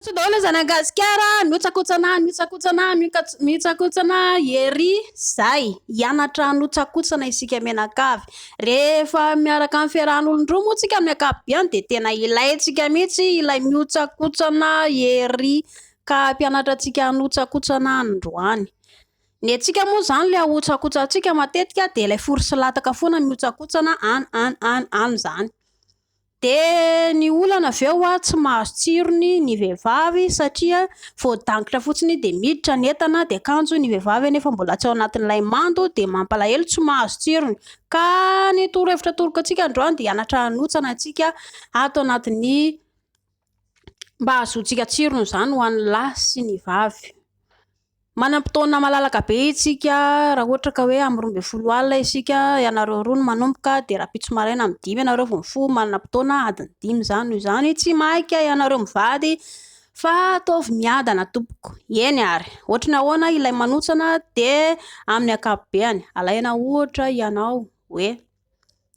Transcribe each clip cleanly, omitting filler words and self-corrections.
Tsy daholo Zanagasikara mitsakotsana ery zay hianatra hanotsakotsana isika menakavy rehefa miaraka amin'ny fiarahan'olon-droa moa tsika amin'ny ankapobeny de tena ilaitsika mihitsy ilay miotsakotsana ery ka mpianatra antsika hanotsakotsana androany. Ny antsika moa zany le ahotsakotsantsika matetika de ilay forotsilataka foana miotsakotsana any zany. De ny olana aveo tsy mahazo tsirony ny vehivavy satria voadangitra fotsiny de miditra ny entana de akanjo ny vehivavy nefa mbola tsy ao anatin'ilay mando de mampalahelo tsy mahazo tsirony. Ka ny torohevitra atoroko antsika androany de hianatra hanotsana antsika ato anatin'ny mba ahazoantsika tsirony zany ho an'ny lahy sy ny vavy. Manam-potoana malalaka be isika raha ohatra ka hoe amin'ny 12 alina isika ianareo roa no manomboka de rapitso maraina amin'ny 5 ianareo vao mifoha manana-potoana adiny 5 zany noho izany tsy maika ianareo mivady fa ataovy miadana tompoko. Eny ary ohatra ny ahoana ilay manotsana de amin'ny ankapobeny alaina ohatra ianao hoe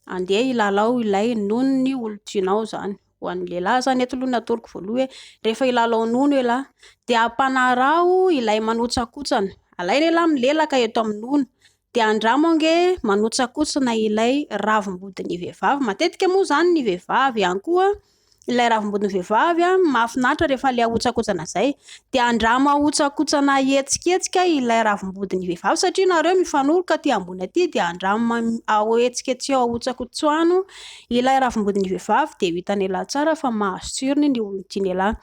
andeha ilalao ilay nono ny olo-tianao zany ho an'ny lehilahy zany eto aloha ny atoroko voaloha hoe rehefa ilalao nono ialahy de ampanarao ilay manotsakotsana alaina ialahy milelaka eto amin'ny nono de andramo ange manotsakotsana ilay ravim-bodin'ny vehivavy. Matetika moa zany ny vehivavy ihany koa ilay ravim-bodin'ny vehivavy mahafinaritra rehefa le ahotsakotsana zay de andramo ahotsakotsana etsiketsika ilay ravim-bodin'ny vehivavy satria nareo mifanoroka aty ambony aty de andramo etsiketsika ahotsakotsano ilay ravim-bodin'ny vehivavy de hitan'ny lehilahy tsara fa mahazo tsirony ny olona tiany lehilahy.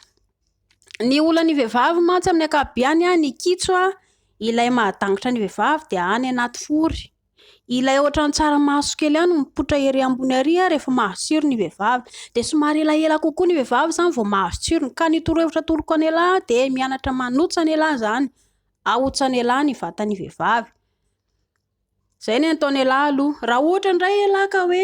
Ny olan'ny vehivavy mantsy amin'ny ankapobeny ny kitso ilay mahadangitra ny vehivavy de any anaty fory. Ilay ohatran'ny tsaramaso kely ihany mipoitra ery ambony ary rehefa mahazo tsirony ny vehivavy de somary elaela kokoa ny vehivavy zany vao mahazo tsirony. Ka ny torohevitra atoroko any lehilahy de mianatra manotsa ny lehilahy zany ahotsa ny lehilahy ny vatan'ny vehivavy. Zay ny ataony lehilahy aloha. Raha ohatra indray lehilahy ka hoe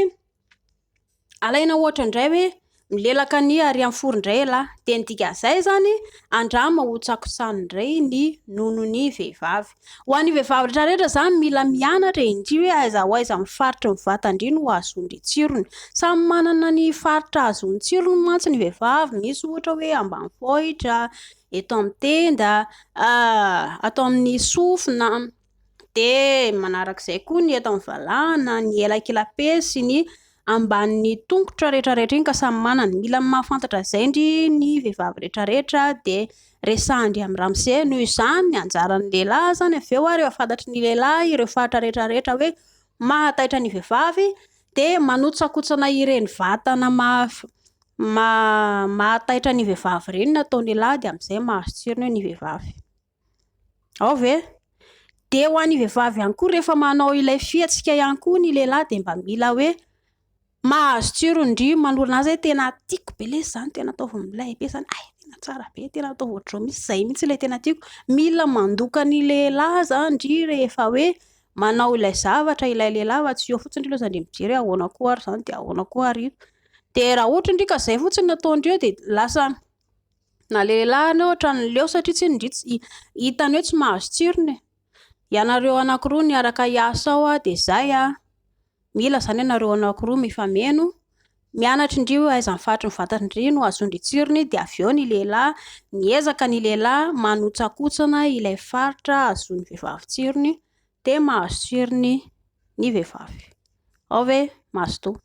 alaina ohatra indray hoe milelaka ny ary amin'ny fory indray lehilahy de ny dikan'izay zany andramo ahotsakotsany indray ny nonon'ny vehivavy. Ho an'ny vehivavy rehetrarehetra zany mila mianatra indri hoe aiza ho aiza mifaritry ny vatandry no ahazoany tsirony. Samy manana ny faritra ahazoany tsirony mantsy ny vehivavy. Misy ohatra hoe ambanivohitra, eto amin'ny tenda, ato amin'ny sofina de manarak'izay koa ny eto amin'ny valahana, ny elakelapesy sy ny ambanin'ny tongotra rehetrarehetra iny ka samy manana. Mila mahafantatra izay indri ny vehivavy rehetrarehetra de resahindry amin'ny ramose. Noho izany ny anjaran'ny lehilahy zany aveo rehefa fantatry ny lehilahy ireo faritra rehetrarehetra hoe mahataitra ny vehivavy de manotsakotsana ireny vatana mahataitra ny vehivavy ireny nataony lehilahy de amin'izay mahazo tsirony ny vehivavy. Ao ve? De ho an'ny vehivavy ihany koa rehefa manao ilay fihetsika ihany koa ny lehilahy de mba mila hoe mahazo tsirony indry manolona azy tena tiako be le zany tena ataovy milay be zany tena tsara be tena ataovy ohatr'izao mihitsy zay mihitsy ilay tena tiako. Mila mandoka ny lehilahy zany indry rehefa hoe manao ilay zavatra ilay lehilahy fa tsy eo fotsiny loha zany mijery ahoana koa ary zany de ahoana koa ary io. De raha ohatra indry ka zay fotsiny nataondry eo de lasa na lehilahy ny ohatrany leo satria tsy indry hitany hoe tsy mahazo tsirony. Ianareo anankiroa niaraka hiasa ao de zay mila zany ianareo anankiroa mifameno mianatra indri hoe aiza mifaritry ny vatandry no ahazoandry tsirony de aveo ny lehilahy miezaka ny lehilahy manotsakotsana ilay faritra ahazoany vehivavy tsirony de mahazo tsirony ny vehivavy. Ao ve mahazo toa?